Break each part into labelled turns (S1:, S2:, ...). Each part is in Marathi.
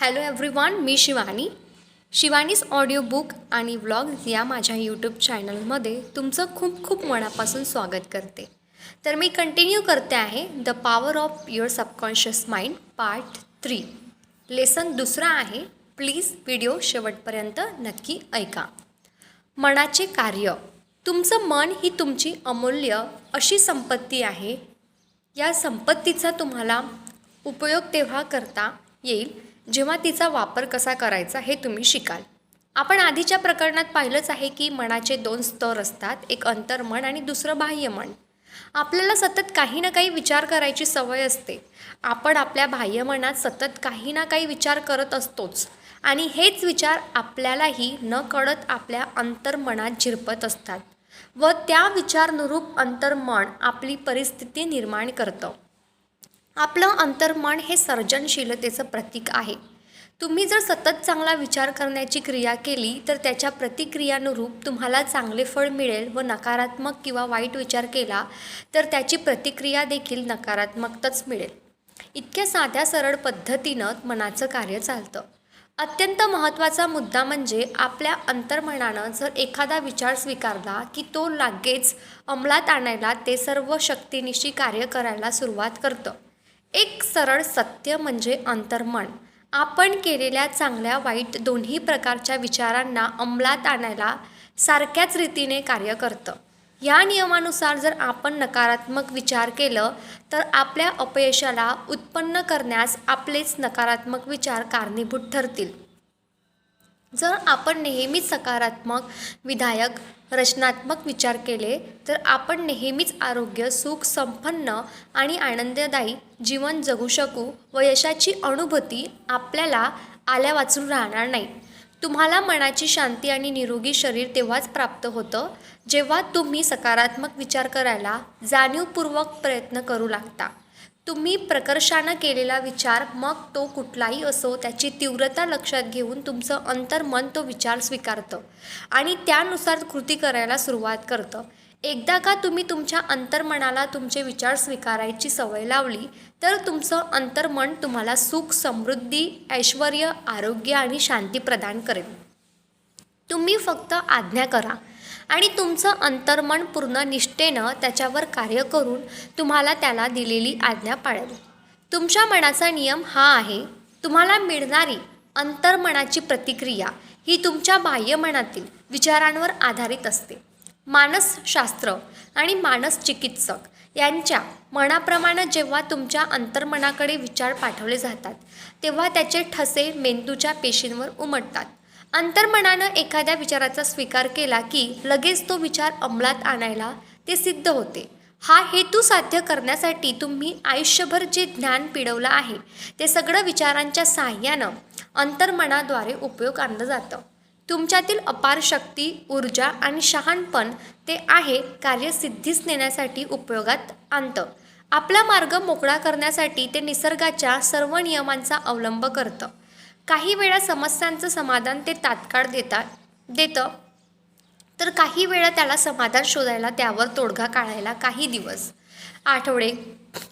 S1: हॅलो एव्हरीवन, मी शिवानीस ऑडिओ बुक आणि व्लॉग्स या माझ्या यूट्यूब चॅनलमध्ये तुमचं खूप खूप मनापासून स्वागत करते. तर मी कंटिन्यू करते आहे the power of your subconscious mind part 3. Lesson दुसरा आहे. प्लीज व्हिडिओ शेवटपर्यंत नक्की ऐका. मनाचे कार्य. तुमचं मन ही तुमची अमूल्य अशी संपत्ती आहे. या संपत्तीचा तुम्हाला उपयोग तेव्हा करता येईल जेव्हा तिचा वापर कसा करायचा हे तुम्ही शिकाल. आपण आधीच्या प्रकरणात पाहिलंच आहे की मनाचे 2 स्तर असतात, एक अंतर्मन आणि दुसरं बाह्यमन. आपल्याला सतत काही ना काही विचार करायची सवय असते. आपण आपल्या बाह्यमनात सतत काही ना काही विचार करत असतोच आणि हेच विचार आपल्यालाही न कळत आपल्या अंतर्मनात झिरपत असतात व त्या विचारानुरूप अंतर्मन आपली परिस्थिती निर्माण करतं. आपलं अंतर्मन हे सर्जनशीलतेचं प्रतीक आहे. तुम्ही जर सतत चांगला विचार करण्याची क्रिया केली तर त्याच्या प्रतिक्रियानुरूप तुम्हाला चांगले फळ मिळेल व नकारात्मक किंवा वाईट विचार केला तर त्याची प्रतिक्रिया देखील नकारात्मकच मिळेल. इतक्या साध्या सरळ पद्धतीनं मनाचं कार्य चालतं. अत्यंत महत्त्वाचा मुद्दा म्हणजे आपल्या अंतर्मनानं जर एखादा विचार स्वीकारला की तो लगेच अंमलात आणायला ते सर्व शक्तीनिशी कार्य करायला सुरुवात करतं. एक सरळ सत्य म्हणजे अंतर्मन आपण केलेल्या चांगल्या वाईट दोन्ही प्रकारच्या विचारांना अंमलात आणायला सारख्याच रीतीने कार्य करतं. या नियमानुसार जर आपण नकारात्मक विचार केलं तर आपल्या अपयशाला उत्पन्न करण्यास आपलेच नकारात्मक विचार कारणीभूत ठरतील. जर आपण नेहमीच सकारात्मक, विधायक, रचनात्मक विचार केले तर आपण नेहमीच आरोग्य, सुख, संपन्न आणि आनंददायी जीवन जगू शकू व यशाची अनुभूती आपल्याला आल्या वाचून राहणार नाही. तुम्हाला मनाची शांती आणि निरोगी शरीर तेव्हाच प्राप्त होतं जेव्हा तुम्ही सकारात्मक विचार करायला जाणीवपूर्वक प्रयत्न करू लागता. तुम्ही प्रकर्षानं केलेला विचार, मग तो कुठलाही असो, त्याची तीव्रता लक्षात घेऊन तुमचं अंतर्मन तो विचार स्वीकारतं आणि त्यानुसार कृती करायला सुरुवात करतं. एकदा का तुम्ही तुमच्या अंतर्मनाला तुमचे विचार स्वीकारायची सवय लावली तर तुमचं अंतर्मन तुम्हाला सुख, समृद्धी, ऐश्वर, आरोग्य आणि शांती प्रदान करेल. तुम्ही फक्त आज्ञा करा आणि तुमचं अंतर्मन पूर्ण निष्ठेनं त्याच्यावर कार्य करून तुम्हाला त्याला दिलेली आज्ञा पाळेल. तुमच्या मनाचा नियम हा आहे. तुम्हाला मिळणारी अंतर्मनाची प्रतिक्रिया ही तुमच्या बाह्यमनातील विचारांवर आधारित असते. मानसशास्त्र आणि मानसचिकित्सक यांच्या मनाप्रमाणे जेव्हा तुमच्या अंतर्मनाकडे विचार पाठवले जातात तेव्हा त्याचे ठसे मेंदूच्या पेशींवर उमटतात. अंतर्मनानं एखाद्या विचाराचा स्वीकार केला की लगेच तो विचार अंमलात आणायला ते सिद्ध होते. हा हेतू साध्य करण्यासाठी तुम्ही आयुष्यभर जे ज्ञान पिळवलं आहे ते सगळं विचारांच्या साहाय्यानं अंतर्मनाद्वारे उपयोग आणलं जातं. तुमच्यातील अपार शक्ती, ऊर्जा आणि शहाणपण ते आहे कार्यसिद्धीस नेण्यासाठी उपयोगात आणतं. आपला मार्ग मोकळा करण्यासाठी ते निसर्गाच्या सर्व नियमांचा अवलंब करतं. काही वेळा समस्यांचं समाधान ते तात्काळ देतं तर काही वेळा त्याला समाधान शोधायला, त्यावर तोडगा काढायला काही दिवस, आठवडे,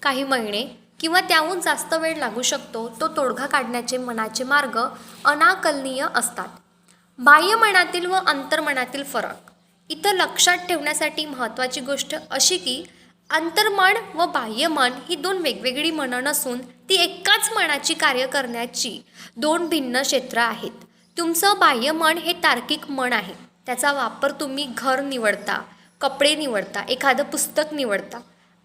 S1: काही महिने किंवा त्याहून जास्त वेळ लागू शकतो. तो तोडगा काढण्याचे मनाचे मार्ग अनाकलनीय असतात. बाह्यमनातील व अंतर्मनातील फरक. इथं लक्षात ठेवण्यासाठी महत्त्वाची गोष्ट अशी की अंतर्मन व बाह्यमन ही 2 वेगवेगळी मनं नसून ती एकाच मनाची कार्य करण्याची 2 भिन्न क्षेत्रं आहेत. तुमचं बाह्यमन हे तार्किक मन आहे. त्याचा वापर तुम्ही घर निवडता, कपडे निवडता, एखादं पुस्तक निवडता,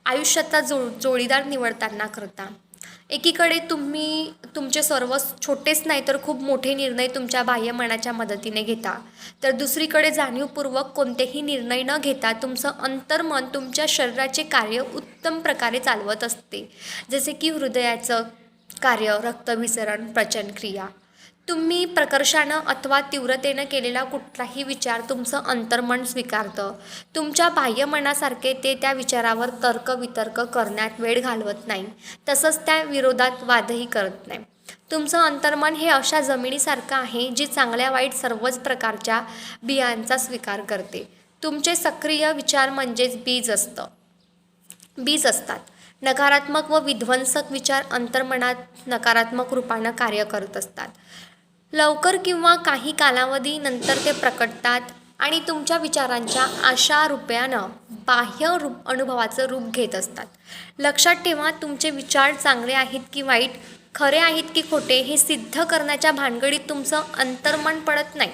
S1: आयुष्याचा जोडीदार निवडताना करता. एकीकडे तुम्ही तुमचे सर्व छोटेच नाही तर खूप मोठे निर्णय तुमच्या बाह्यमनाच्या मदतीने घेता, तर दुसरीकडे जाणीवपूर्वक कोणतेही निर्णय न घेता तुमचं अंतर्मन तुमच्या शरीराचे कार्य उत्तम प्रकारे चालवत असते, जसे की हृदयाचं कार्य, रक्तभिसरण, पचनक्रिया. तुम्ही प्रकर्षानं अथवा तीव्रतेनं केलेला कुठलाही विचार तुमचं अंतर्मन स्वीकारतं. तुमच्या बाह्यमनासारखे ते त्या विचारावर तर्कवितर्क करण्यात वेळ घालवत नाही, तसंच त्या विरोधात वादही करत नाही. तुमचं अंतर्मन हे अशा जमिनीसारखं आहे जी चांगल्या वाईट सर्वच प्रकारच्या बियांचा स्वीकार करते. तुमचे सक्रिय विचार म्हणजेच बीज असतात. नकारात्मक व विध्वंसक विचार अंतर्मनात नकारात्मक रूपानं कार्य करत असतात. लवकर किंवा काही कालावधीनंतर ते प्रकटतात आणि तुमच्या विचारांच्या आशा रूपानं बाह्य अनुभवाचं रूप घेत असतात. लक्षात ठेवा, तुमचे विचार चांगले आहेत की वाईट, खरे आहेत की खोटे हे सिद्ध करण्याच्या भानगडीत तुमचं अंतर्मन पडत नाही.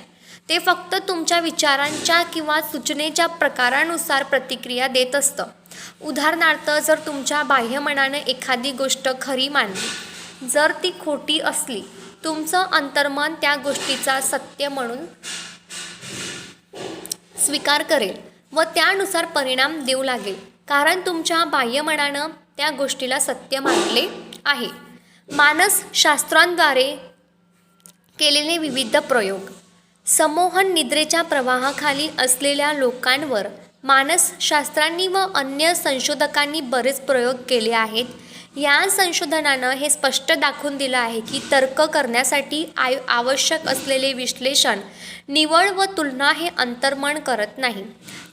S1: ते फक्त तुमच्या विचारांच्या किंवा सूचनेच्या प्रकारानुसार प्रतिक्रिया देत असतं. उदाहरणार्थ, जर तुमच्या बाह्यमनानं एखादी गोष्ट खरी मानली, जर ती खोटी असली, तुमचं अंतर्मन त्या गोष्टीचा सत्य म्हणून स्वीकार करेल व त्यानुसार परिणाम देऊ लागेल, कारण तुमच्या बाह्यमनानं त्या गोष्टीला सत्य मानले आहे. मानसशास्त्रांद्वारे केलेले विविध प्रयोग. संमोहन निद्रेच्या प्रवाहाखाली असलेल्या लोकांवर मानसशास्त्रांनी व अन्य संशोधकांनी बरेच प्रयोग केले आहेत. या संशोधनानं हे स्पष्ट दाखवून दिलं आहे की तर्क करण्यासाठी आवश्यक असलेले विश्लेषण, निवड व तुलना हे अंतर्मन करत नाही.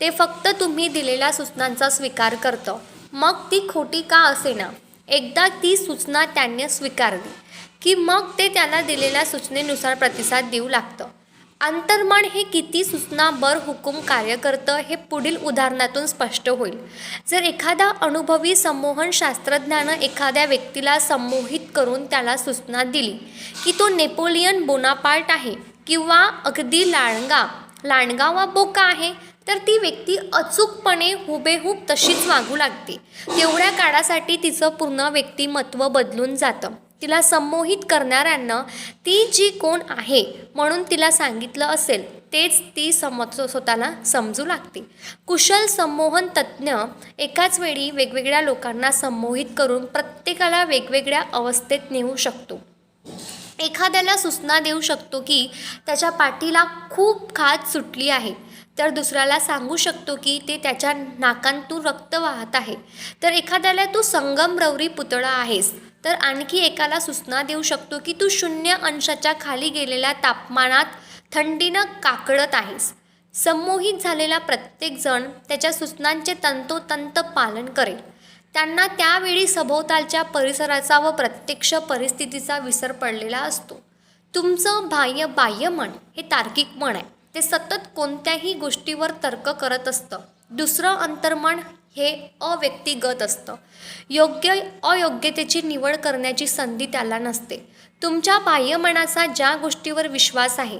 S1: ते फक्त तुम्ही दिलेल्या सूचनांचा स्वीकार करतं, मग ती खोटी का असेना. एकदा ती सूचना त्याने स्वीकारली की मग ते त्याला दिलेल्या सूचनेनुसार प्रतिसाद देऊ लागतं. अंतर्मन हे किती सूचना हुकूम कार्य करतं हे पुढील उदाहरणातून स्पष्ट होईल. जर एखादा अनुभवी संमोहन शास्त्रज्ञानं एखाद्या व्यक्तीला संमोहित करून त्याला सूचना दिली की तो नेपोलियन बोनापार्ट आहे किंवा अगदी लांडगा वा बोका आहे, तर ती व्यक्ती अचूकपणे हुबेहूब तशीच वागू लागते. तेवढ्या काळासाठी तिचं पूर्ण व्यक्तिमत्व बदलून जातं. तिला संमोहित करणाऱ्यांना ती जी कोण आहे म्हणून तिला सांगितलं असेल तेच ती स्वतःला समजू लागते. कुशल संमोहन तज्ज्ञ एकाच वेळी वेगवेगळ्या लोकांना संमोहित करून प्रत्येकाला वेगवेगळ्या अवस्थेत नेऊ शकतो. एखाद्याला सूचना देऊ शकतो की त्याच्या पाठीला खूप खाज सुटली आहे, तर दुसऱ्याला सांगू शकतो की ते त्याच्या नाकांतून रक्त वाहत आहे. तर एखाद्याला तू संगमरवरी पुतळा आहेस, तर आणखी एकाला सूचना देऊ शकतो की तू 0° खाली गेलेल्या तापमानात थंडीनं काकडत आहेस. संमोहित झालेला प्रत्येकजण त्याच्या सूचनांचे तंतोतंत पालन करेल. त्यांना त्यावेळी सभोवतालच्या परिसराचा व प्रत्यक्ष परिस्थितीचा विसर पडलेला असतो. तुमचं बाह्यमन हे तार्किक मन आहे. ते सतत कोणत्याही गोष्टीवर तर्क करत असतं. दुसरं अंतर्मन हे अव्यक्तिगत असतं. अयोग्यतेची निवड करण्याची संधी त्याला नसते. तुमच्या बाह्यमनाचा ज्या गोष्टीवर विश्वास आहे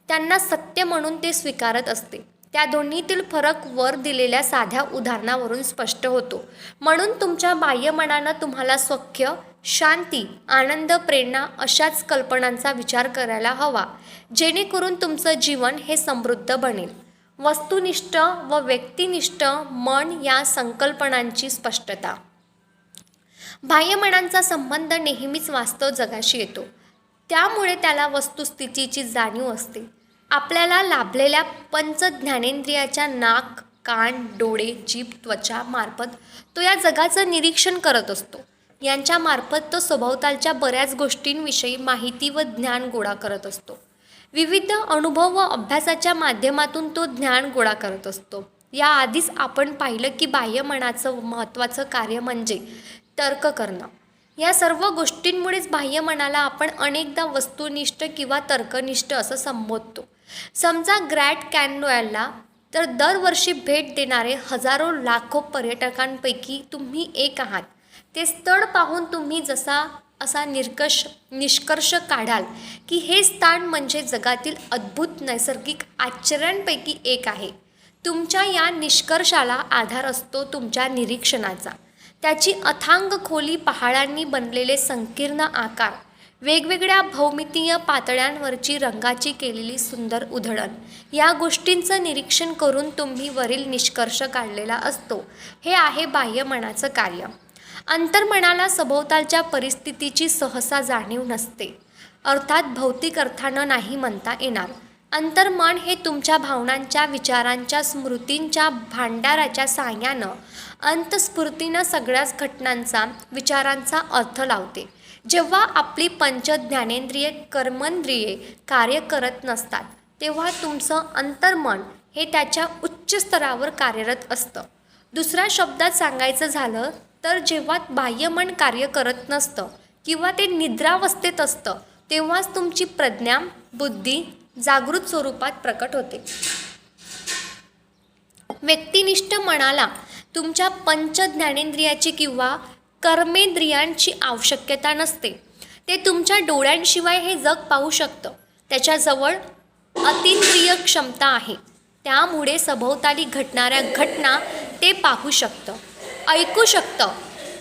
S1: त्यांना सत्य म्हणून ते स्वीकारत असते. त्या दोन्हीतील फरक वर दिलेल्या साध्या उदाहरणावरून स्पष्ट होतो. म्हणून तुमच्या बाह्यमनानं तुम्हाला सौख्य, शांती, आनंद, प्रेरणा अशाच कल्पनांचा विचार करायला हवा, जेणेकरून तुमचं जीवन हे समृद्ध बनेल. वस्तुनिष्ठ व व्यक्तिनिष्ठ मन या संकल्पनांची स्पष्टता. बाह्यमनाचा संबंध नेहमीच वास्तव जगाशी येतो, त्यामुळे त्याला वस्तुस्थितीची जाणीव असते. आपल्याला लाभलेल्या पंच ज्ञानेंद्रियाच्या नाक, कान, डोळे, जीभ, त्वचा मार्फत तो या जगाचं निरीक्षण करत असतो. यांच्या मार्फत तो सभोवतालच्या बऱ्याच गोष्टींविषयी माहिती व ज्ञान गोळा करत असतो. विविध अनुभव व अभ्यासाच्या माध्यमातून तो ज्ञान गोळा करत असतो. याआधीच आपण पाहिलं की बाह्यमनाचं महत्त्वाचं कार्य म्हणजे तर्क करणं. या सर्व गोष्टींमुळेच बाह्यमनाला आपण अनेकदा वस्तुनिष्ठ किंवा तर्कनिष्ठ असं संबोधतो. समजा ग्रँड कॅन्यनला तर दरवर्षी भेट देणारे हजारो लाखो पर्यटकांपैकी तुम्ही एक आहात. ते स्थळ पाहून तुम्ही असा निष्कर्ष काढाल की हे स्थान म्हणजे जगातील अद्भुत नैसर्गिक आश्चर्यांपैकी एक आहे. तुमच्या या निष्कर्षाला आधार असतो तुमच्या निरीक्षणाचा. त्याची अथांग खोली, पहाडांनी बनलेले संकीर्ण आकार, वेगवेगळ्या भौमितीय पातळ्यांवरची रंगाची केलेली सुंदर उधळण, या गोष्टींचं निरीक्षण करून तुम्ही वरील निष्कर्ष काढलेला असतो. हे आहे बाह्यमनाचं कार्य. अंतर्मनाला सभोवतालच्या परिस्थितीची सहसा जाणीव नसते, अर्थात भौतिक अर्थानं नाही म्हणता येणार. अंतर्मन हे तुमच्या भावनांच्या, विचारांच्या, स्मृतींच्या भांडाराच्या साहाय्यानं अंतस्फूर्तीनं सगळ्याच घटनांचा, विचारांचा अर्थ लावते. जेव्हा आपली पंच ज्ञानेंद्रिये, कर्मेंद्रिये कार्य करत नसतात, तेव्हा तुमचं अंतर्मन हे त्याच्या उच्च स्तरावर कार्यरत असतं. दुसऱ्या शब्दात सांगायचं झालं तर जेव्हा बाह्यमन कार्य करत नसतं किंवा ते निद्रावस्थेत असतं तेव्हाच तुमची प्रज्ञा बुद्धी जागृत स्वरूपात प्रकट होते. व्यक्तिनिष्ठ मनाला तुमच्या पंच ज्ञानेंद्रियाची किंवा कर्मेंद्रियांची आवश्यकता नसते. ते तुमच्या डोळ्यांशिवाय हे जग पाहू शकतं. त्याच्याजवळ अतींद्रिय क्षमता आहे. त्यामुळे सभोवताली घडणाऱ्या घटना ते पाहू शकतं, ऐकू शकतं.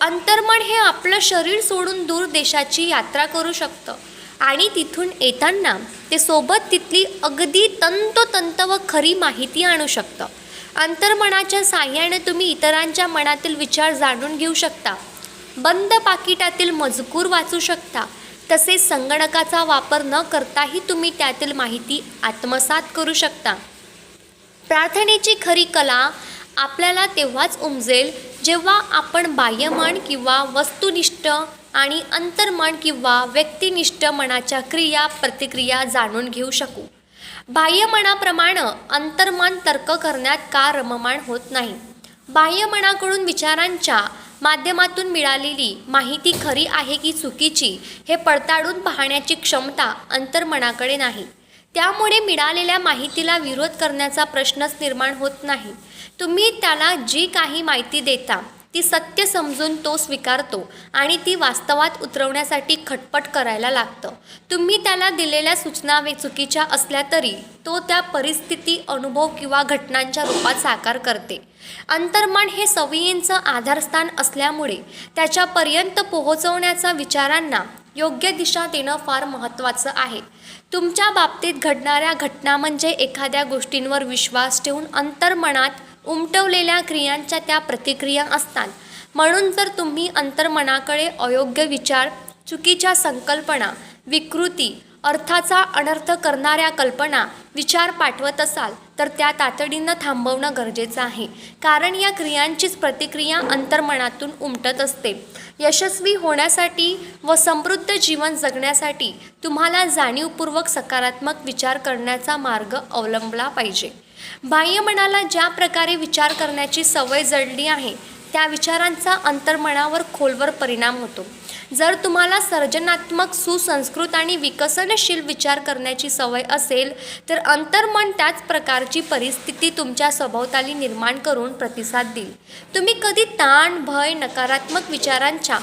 S1: अंतर्मन हे आपलं शरीर सोडून दूर देशाची यात्रा करू शकतं आणि तिथून येताना ते सोबत तिथली अगदी तंतोतंत व खरी माहिती आणू शकतं. अंतर्मनाच्या साहाय्याने तुम्ही इतरांच्या मनातील विचार जाणून घेऊ शकता, बंद पाकिटातील मजकूर वाचू शकता. तसेच संगणकाचा वापर न करताही तुम्ही त्यातील माहिती आत्मसात करू शकता. प्रार्थनेची खरी कला आपल्याला तेव्हाच उमजेल जेव्हा आपण बाह्यमन किंवा वस्तुनिष्ठ आणि अंतर्मन किंवा व्यक्तिनिष्ठ मनाच्या क्रिया प्रतिक्रिया जाणून घेऊ शकू. बाह्यमनाप्रमाणे अंतर्मन तर्क करण्यात का रममाण होत नाही. बाह्यमनाकडून विचारांच्या माध्यमातून मिळालेली माहिती खरी आहे की चुकीची हे पडताळून पाहण्याची क्षमता अंतर्मनाकडे नाही. त्यामुळे मिळालेल्या माहितीला विरोध करण्याचा प्रश्नच निर्माण होत नाही. तुम्ही त्याला जी काही माहिती देता ती सत्य समजून तो स्वीकारतो आणि ती वास्तवात उतरवण्यासाठी खटपट करायला लागतं. तुम्ही त्याला दिलेल्या सूचना चुकीच्या असल्या तरी तो त्या परिस्थिती, अनुभव किंवा घटनांच्या रूपात साकार करते. अंतर्मन हे सवयींचं आधारस्थान असल्यामुळे त्याच्यापर्यंत पोहोचवण्याचा विचारांना योग्य दिशा देणं फार महत्त्वाचं आहे. तुमच्या बाबतीत घडणाऱ्या घटना म्हणजे एखाद्या गोष्टींवर विश्वास ठेवून अंतर्मनात उमटवलेल्या क्रियांच्या त्या प्रतिक्रिया असतात. म्हणून जर तुम्ही अंतर्मनाकडे अयोग्य विचार, चुकीच्या संकल्पना, विकृती, अर्थाचा अनर्थ करणाऱ्या कल्पना, विचार पाठवत असाल तर त्या तातडीनं थांबवणं गरजेचं आहे. कारण या क्रियांचीच प्रतिक्रिया अंतर्मनातून उमटत असते. यशस्वी होण्यासाठी व समृद्ध जीवन जगण्यासाठी तुम्हाला जाणीवपूर्वक सकारात्मक विचार करण्याचा मार्ग अवलंबला पाहिजे. बाह्यमनाला ज्या प्रकारे विचार करण्याची सवय जडली आहे त्या विचारांचा अंतर्मनावर खोलवर परिणाम होतो. जर तुम्हाला सर्जनात्मक, सुसंस्कृत आणि विकसनशील विचार करण्याची सवय असेल तर अंतर्मन त्याच प्रकारची परिस्थिती तुमच्या सभोवताली निर्माण करून प्रतिसाद देईल. तुम्ही कधी ताण, भय, नकारात्मक विचारांच्या,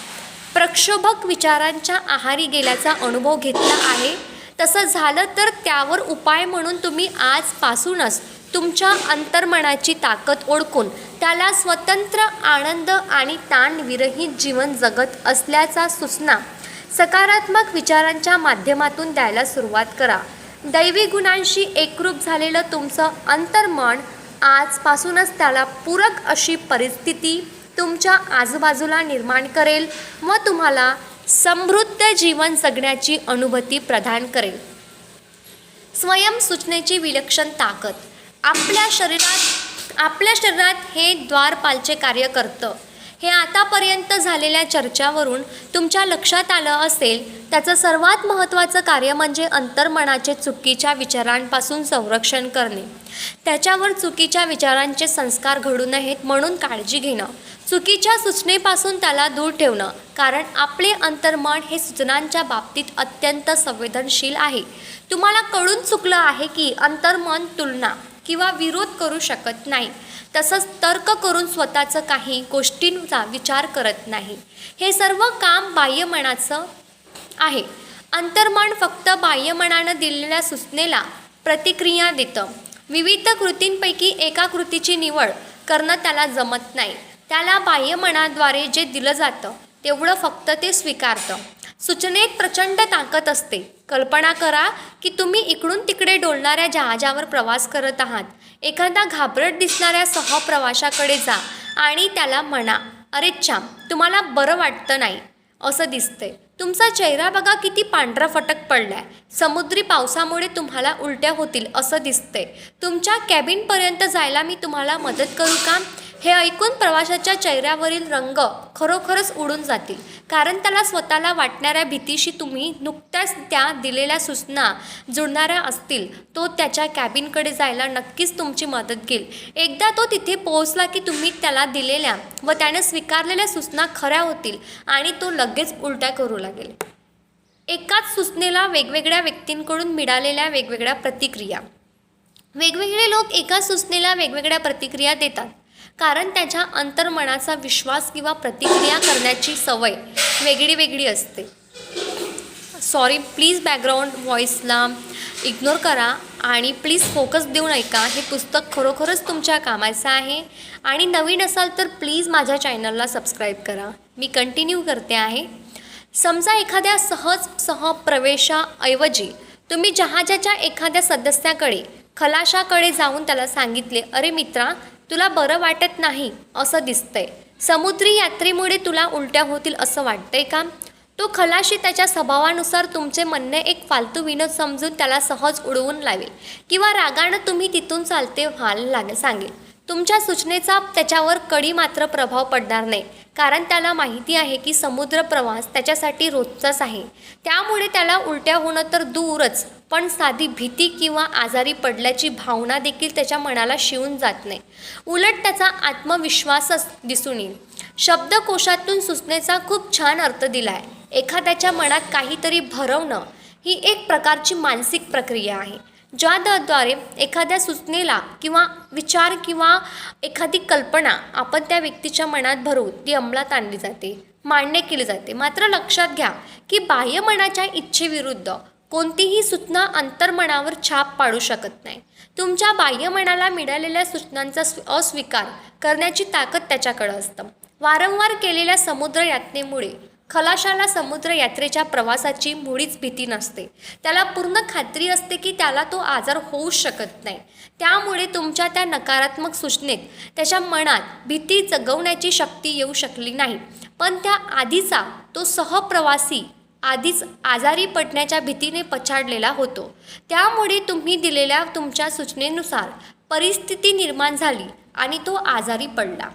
S1: प्रक्षोभक विचारांच्या आहारी गेल्याचा अनुभव घेतला आहे? तसं झालं तर त्यावर उपाय म्हणून तुम्ही आजपासूनच तुमच्या अंतर्मनाची ताकद ओळखून त्याला स्वतंत्र, आनंद आणि ताणविरहित जीवन जगत असल्याचा सूचना सकारात्मक विचारांच्या माध्यमातून द्यायला सुरुवात करा. दैवी गुणांशी एकरूप झालेलं तुमचं अंतर्मन आजपासूनच त्याला पूरक अशी परिस्थिती तुमच्या आजूबाजूला निर्माण करेल व तुम्हाला समृद्ध जीवन जगण्याची अनुभूती प्रदान करेल. स्वयंसूचनेची विलक्षण ताकद. आपल्या शरीरात हे द्वारपालचे कार्य करतं. हे आतापर्यंत झालेल्या चर्चावरून तुमच्या लक्षात आलं असेल. त्याचं सर्वात महत्त्वाचं कार्य म्हणजे अंतर्मनाचे चुकीच्या विचारांपासून संरक्षण करणे. त्याच्यावर चुकीच्या विचारांचे संस्कार घडू नयेत म्हणून काळजी घेणं. चुकीच्या सूचनेपासून त्याला दूर ठेवणं. कारण आपले अंतर्मन हे सूचनांच्या बाबतीत अत्यंत संवेदनशील आहे. तुम्हाला कळून चुकलं आहे की अंतर्मन तुलना किंवा विरोध करू शकत नाही. तसंच तर्क करून स्वतःचं काही गोष्टींचा विचार करत नाही. हे सर्व काम बाह्यमनाचं आहे. अंतर्मन फक्त बाह्यमनानं दिलेल्या सूचनेला प्रतिक्रिया देतं. विविध कृतींपैकी एका कृतीची निवड करणं त्याला जमत नाही. त्याला बाह्यमनाद्वारे जे दिलं जातं तेवढं फक्त ते स्वीकारतं. सूचनेत प्रचंड ताकद असते. कल्पना करा की तुम्ही इकडून तिकडे डोलणाऱ्या जहाजावर प्रवास करत आहात. एखादा घाबरट दिसणाऱ्या सहप्रवाशाकडे जा आणि त्याला म्हणा, अरे छान, तुम्हाला बरं वाटतं नाही असं दिसतंय. तुमचा चेहरा बघा किती पांढरा फटक पडलाय. समुद्री पावसामुळे तुम्हाला उलट्या होतील असं दिसतंय. तुमच्या कॅबिनपर्यंत जायला मी तुम्हाला मदत करू का? हे ऐकून प्रवाशाच्या चेहऱ्यावरील रंग खरोखरच उडून जातील, कारण त्याला स्वतःला वाटणाऱ्या भीतीशी तुम्ही नुकत्याच त्या दिलेल्या सूचना जुळणाऱ्या असतील. तो त्याच्या कॅबिनकडे जायला नक्कीच तुमची मदत घेईल. एकदा तो तिथे पोहोचला की तुम्ही त्याला दिलेल्या व त्याने स्वीकारलेल्या सूचना खऱ्या होतील आणि तो लगेच उलट्या करू लागेल. एकाच सूचनेला वेगवेगळ्या व्यक्तींकडून मिळालेल्या वेगवेगळ्या प्रतिक्रिया. वेगवेगळे लोक एकाच सूचनेला वेगवेगळ्या प्रतिक्रिया देतात, कारण त्याच्या अंतर्मनाचा विश्वास किंवा प्रतिक्रिया करण्याची सवय वेगळी वेगळी असते. सॉरी, प्लीज बॅकग्राऊंड व्हॉईसला इग्नोर करा आणि प्लीज फोकस देऊन ऐका. हे पुस्तक खरोखरच तुमच्या कामाचं आहे आणि नवीन असाल तर प्लीज माझ्या चॅनलला सबस्क्राईब करा. मी कंटिन्यू करते आहे. समजा एखाद्या प्रवेशाऐवजी तुम्ही जहाजाच्या एखाद्या सदस्याकडे खलाशाकडे जाऊन त्याला सांगितले, अरे मित्रा, तुला बरं वाटत नाही असं दिसतंय. समुद्री यात्रेमुळे तुला उलट्या होतील असं वाटतंय का? तो खलाशी त्याच्या स्वभावानुसार तुमचे म्हणणे एक फालतू विनोद समजून त्याला सहज उडवून लावेल किंवा रागानं तुम्ही तिथून चालते व्हायला सांगेल. तुमच्या सूचनेचा त्याच्यावर कडी मात्र प्रभाव पडणार नाही, कारण त्याला माहिती आहे की समुद्र प्रवास त्याच्यासाठी रोजचाच आहे. त्यामुळे त्याला उलट्या होणं तर दूरच, पण साधी भीती किंवा आजारी पडल्याची भावना देखील त्याच्या मनाला शिवून जात नाही. उलट त्याचा आत्मविश्वासच दिसून येईल. शब्दकोशातून सूचनेचा खूप छान अर्थ दिला आहे. एखाद्याच्या मनात काहीतरी भरवणं ही एक प्रकारची मानसिक प्रक्रिया आहे, ज्याद्वारे एखाद्या सूचनेला किंवा विचार किंवा एखादी कल्पना आपण त्या व्यक्तीच्या मनात भरून ती अंमलात आणली जाते, मान्य केली जाते. मात्र लक्षात घ्या की बाह्य मनाच्या इच्छेविरुद्ध कोणतीही सूचना अंतर्मनावर छाप पाडू शकत नाही. तुमच्या बाह्य मनाला मिळालेल्या सूचनांचा अस्वीकार करण्याची ताकद त्याच्याकडे असतं. वारंवार केलेल्या समुद्र यात्रेमुळे खलाशाला समुद्र यात्रेच्या प्रवासाची मुळीच भीती नसते. त्याला पूर्ण खात्री असते की त्याला तो आजार होऊ शकत नाही. त्यामुळे तुमच्या त्या नकारात्मक सूचनेत त्याच्या मनात भीती जगवण्याची शक्ती येऊ शकली नाही. पण त्या आधीचा तो सहप्रवासी आधीच आजारी पडण्याच्या भीतीने पछाडलेला होतो. त्यामुळे तुम्ही दिलेल्या तुमच्या सूचनेनुसार परिस्थिती निर्माण झाली आणि तो आजारी पडला.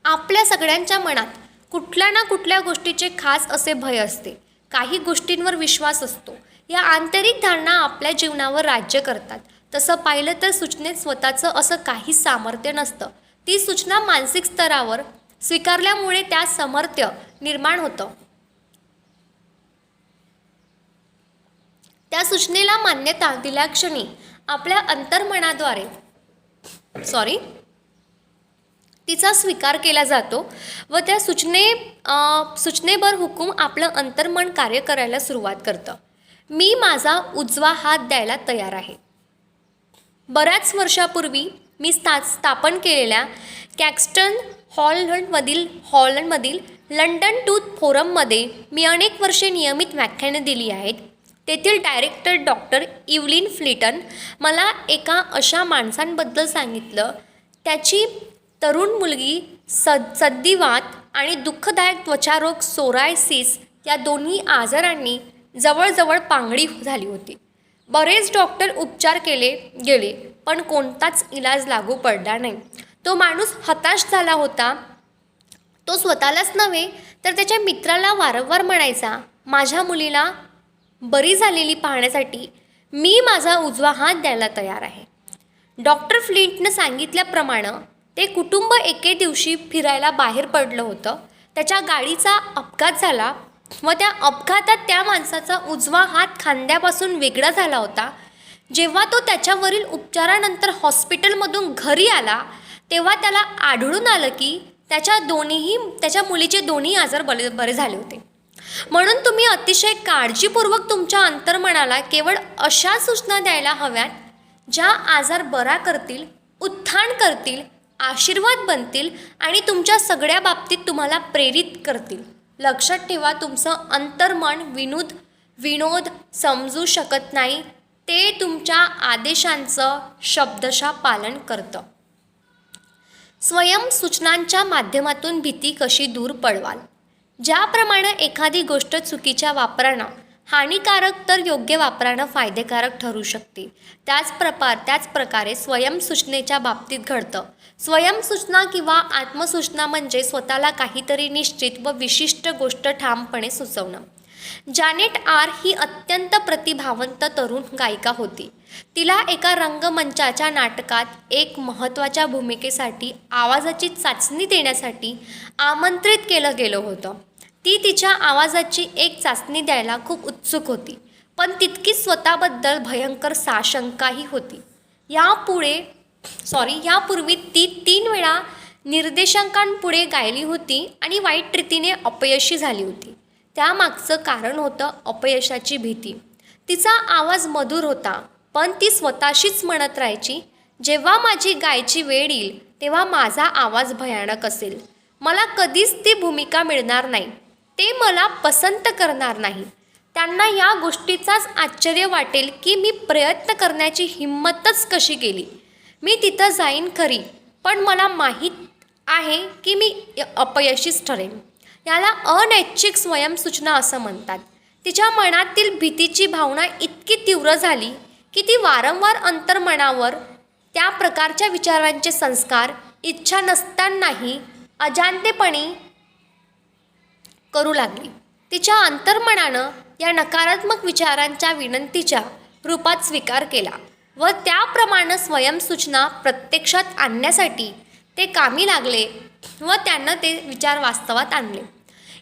S1: आपल्या सगळ्यांच्या मनात कुठल्या ना कुठल्या गोष्टीचे खास असे भय असते. काही गोष्टींवर विश्वास असतो. या आंतरिक धारणा आपल्या जीवनावर राज्य करतात. तसं पाहिलं तर सूचनेत स्वतःचं असं काही सामर्थ्य नसतं. ती सूचना मानसिक स्तरावर स्वीकारल्यामुळे त्या सामर्थ्य निर्माण होतं. त्या सूचनेला मान्यता दिल्याक्षणी आपल्या अंतर्मनाद्वारे तिचा स्वीकार केला जातो व त्या सूचनेवर हुकूम आपलं अंतर्मन कार्य करायला सुरुवात करतं. मी माझा उजवा हात द्यायला तयार आहे. बऱ्याच वर्षापूर्वी मी स्थापन केलेल्या कॅक्स्टन हॉलंडमधील लंडन टूथ फोरममध्ये मी अनेक वर्षे नियमित व्याख्याने दिली आहेत. तेथील डायरेक्टर डॉक्टर इव्हलिन फ्लिटन मला एका अशा माणसांबद्दल सांगितलं, त्याची तरुण मुलगी संधिवात आणि दुःखदायक त्वचारोग सोरायसिस या दोन्ही आजारांनी जवळजवळ पांगळी झाली होती. बरेच डॉक्टर उपचार केले गेले, पण कोणताच इलाज लागू पडला नाही. तो माणूस हताश झाला होता. तो स्वतःलाच नव्हे तर त्याच्या मित्राला वारंवार म्हणायचा, माझ्या मुलीला बरी झालेली पाहण्यासाठी मी माझा उजवा हात द्यायला तयार आहे. डॉक्टर फ्लिंटनं सांगितल्याप्रमाणे ते कुटुंब एके दिवशी फिरायला बाहेर पडलं होतं. त्याच्या गाडीचा अपघात झाला व त्या अपघातात त्या माणसाचा उजवा हात खांद्यापासून वेगळा झाला होता. जेव्हा तो त्याच्यावरील उपचारानंतर हॉस्पिटलमधून घरी आला तेव्हा त्याला आढळून आलं की त्याच्या मुलीचे दोन्ही आजार बरे झाले होते. म्हणून तुम्ही अतिशय काळजीपूर्वक तुमच्या अंतर्मनाला केवळ अशा सूचना द्यायला हव्यात ज्या आजार बरा करतील, उत्थान करतील, आशीर्वाद बनतील आणि तुमच्या सगळ्या बाबतीत तुम्हाला प्रेरित करतील. लक्षात ठेवा, तुमचं अंतर्मन विनोद समजू शकत नाही. ते तुमच्या आदेशांचं शब्दशः पालन करतं. स्वयंसूचनांच्या माध्यमातून भीती कशी दूर पळवाल. ज्याप्रमाणे एखादी गोष्ट चुकीच्या वापरानं हानिकारक तर योग्य वापरानं फायदेकारक ठरू शकते. त्याच प्रकारे स्वयंसूचनेच्या बाबतीत घडतं. स्वयंसूचना किंवा आत्मसूचना म्हणजे स्वतःला काहीतरी निश्चित व विशिष्ट गोष्ट ठामपणे सुचवणं. जॅनेट आर ही अत्यंत प्रतिभावंत तरुण गायिका होती. तिला एका रंगमंचाच्या नाटकात एक महत्त्वाच्या भूमिकेसाठी आवाजाची चाचणी देण्यासाठी आमंत्रित केलं गेलं होतं. ती तिच्या आवाजाची एक चाचणी द्यायला खूप उत्सुक होती, पण तितकीच स्वतःबद्दल भयंकर साशंकाही होती. यापूर्वी ती 3 वेळा निर्देशकांपुढे गायली होती आणि वाईट रीतीने अपयशी झाली होती. त्यामागचं कारण होतं अपयशाची भीती. तिचा आवाज मधुर होता, पण ती स्वतःशीच म्हणत राहायची, जेव्हा माझी गायची वेळ येईल तेव्हा माझा आवाज भयानक असेल. मला कधीच ती भूमिका मिळणार नाही. ते मला पसंत करणार नाही. त्यांना या गोष्टीचाच आश्चर्य वाटेल की मी प्रयत्न करण्याची हिंमतच कशी केली. मी तिथं जाईन खरी, पण मला माहीत आहे की मी अपयशीच ठरेन. याला अनैच्छिक स्वयंसूचना असं म्हणतात. तिच्या मनातील भीतीची भावना इतकी तीव्र झाली की ती वारंवार अंतर्मनावर त्या प्रकारच्या विचारांचे संस्कार इच्छा नसतानाही अजाणतेपणी करू लागली. तिच्या अंतर्मनानं या नकारात्मक विचारांच्या विनंतीच्या रूपात स्वीकार केला व त्याप्रमाणे स्वयंसूचना प्रत्यक्षात आणण्यासाठी ते कामी लागले व त्यानं ते विचार वास्तवात आणले.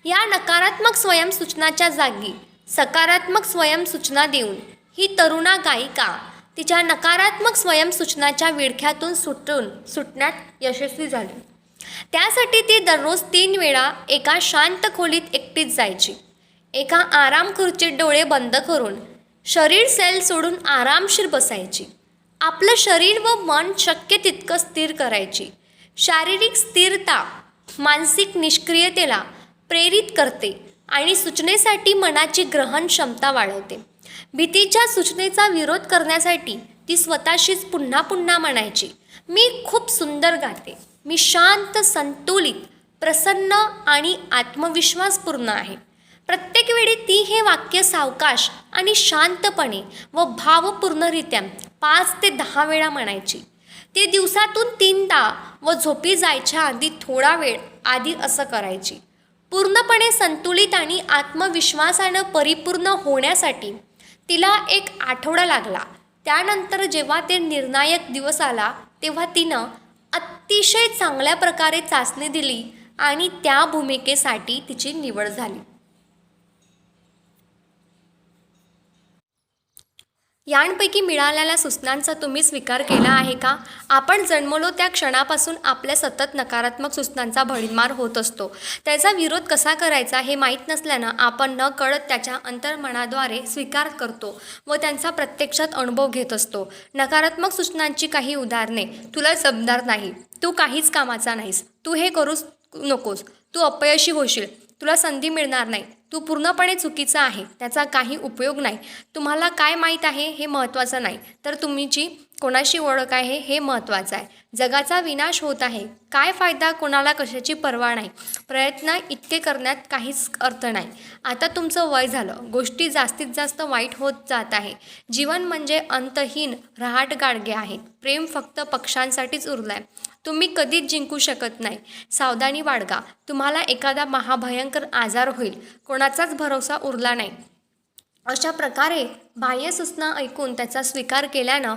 S1: या नकारात्मक स्वयंसूचनाच्या जागी सकारात्मक स्वयंसूचना देऊन ही तरुणा गायिका तिच्या नकारात्मक स्वयंसूचनाच्या विळख्यातून सुटण्यात यशस्वी झाली. त्यासाठी ती दररोज 3 वेळा एका शांत खोलीत एकटीच जायची. एका आराम खुर्चीत डोळे बंद करून शरीर सेल सोडून आरामशीर बसायची. आपलं शरीर व मन शक्य तितकं स्थिर करायची. शारीरिक स्थिरता मानसिक निष्क्रियतेला प्रेरित करते आणि सूचनेसाठी मनाची ग्रहण क्षमता वाढवते. भीतीच्या सूचनेचा विरोध करण्यासाठी ती स्वतःशीच पुन्हा पुन्हा म्हणायची, मी खूप सुंदर गाते. मी शांत, संतुलित, प्रसन्न आणि आत्मविश्वासपूर्ण आहे. प्रत्येक वेळी ती हे वाक्य सावकाश आणि शांतपणे व भावपूर्णरित्या 5 ते 10 वेळा म्हणायची. ती दिवसातून 3दा व झोपी जायच्या आधी थोडा वेळ आधी असं करायची. पूर्णपणे संतुलित आणि आत्मविश्वासानं परिपूर्ण होण्यासाठी तिला 1 आठवडा लागला. त्यानंतर जेव्हा ते निर्णायक दिवस आला तेव्हा तिनं अतिशय चांगल्या प्रकारे चाचणी दिली आणि त्या भूमिकेसाठी तिची निवड झाली. यांपैकी मिळालेल्या सूचनांचा तुम्ही स्वीकार केला आहे का? आपण जन्मलो त्या क्षणापासून आपल्या सतत नकारात्मक सूचनांचा भडीमार होत असतो. त्याचा विरोध कसा करायचा हे माहीत नसल्यानं आपण नकळत त्याच्या अंतर्मनाद्वारे स्वीकार करतो व त्यांचा प्रत्यक्षात अनुभव घेत असतो. नकारात्मक सूचनांची काही उदाहरणे: तुला जमणार नाही, तू काहीच कामाचा नाहीस, तू हे करूच नकोस, तू अपयशी होशील, तुला संधी मिळणार नाही, तू पूर्णपणे चुकीचा आहे, त्याचा काही उपयोग नाही, तुम्हाला काय माहीत आहे हे महत्त्वाचं नाही, तर तुमची कोणाशी ओळख आहे हे महत्त्वाचं आहे, जगाचा विनाश होत आहे, काय फायदा, कोणाला कशाची पर्वा नाही, प्रयत्न इतके करण्यात काहीच अर्थ नाही, आता तुमचं वय झालं, गोष्टी जास्तीत जास्त वाईट होत जात आहे, जीवन म्हणजे अंतहीन रहाटगाडगे आहेत, प्रेम फक्त पक्षांसाठीच उरलं आहे, तुम्ही कधीच जिंकू शकत नाही, सावधानी बाळगा, तुम्हाला एखादा महाभयंकर आजार होईल, कोणाचाच भरोसा उरला नाही. अशा प्रकारे बाह्य सूचना ऐकून त्याचा स्वीकार केल्यानं